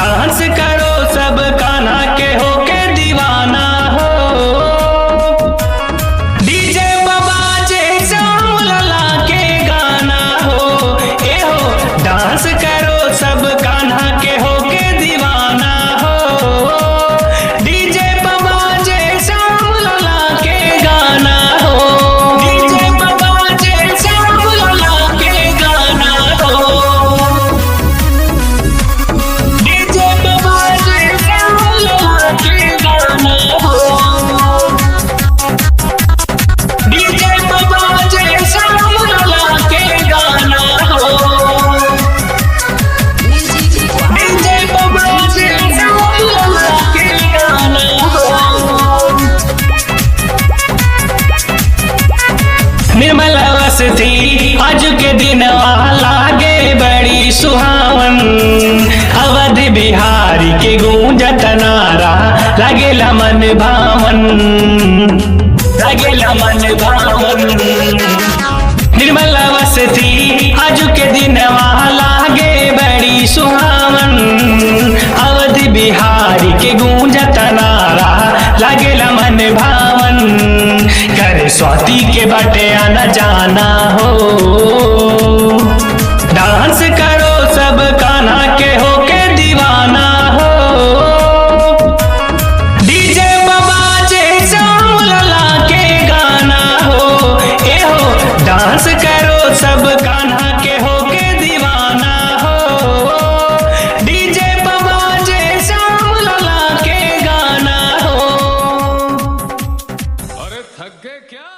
Dance करो सब कान्हा के होके दीवाना हो। डीजे बाजे श्याम लला के गाना हो। ए हो डांस करो सब कान्हा के होके दीवाना हो। डीजे बाजे श्याम लला के गाना हो। डीजे बाजे श्याम लला के गाना हो। डीजे बाजे श्याम लला के गाना हो। डीजे बाजे श्याम लला के गाना हो। डीजे बाजे श्याम लला के गाना हो। निर्मल वसती आज के दिन लागे बड़ी सुहावन। अवध बिहारी के गूंजत नारा लगेला मन भावन। लगेला मन भावन। निर्मल वसती आज के दिन लागे बड़ी सुहावन। अवध बिहारी के गूंजत नारा लगेला मन भावन। करे स्वाति के बाटे आना जाना हो। डांस करो सब कान्हा के होके दीवाना हो। डीजे बाजे श्याम लला के गाना हो। ए हो डांस करो सब कान्हा के होके दीवाना हो। डीजे बाजे श्याम लला के गाना हो। अरे थक गए क्या?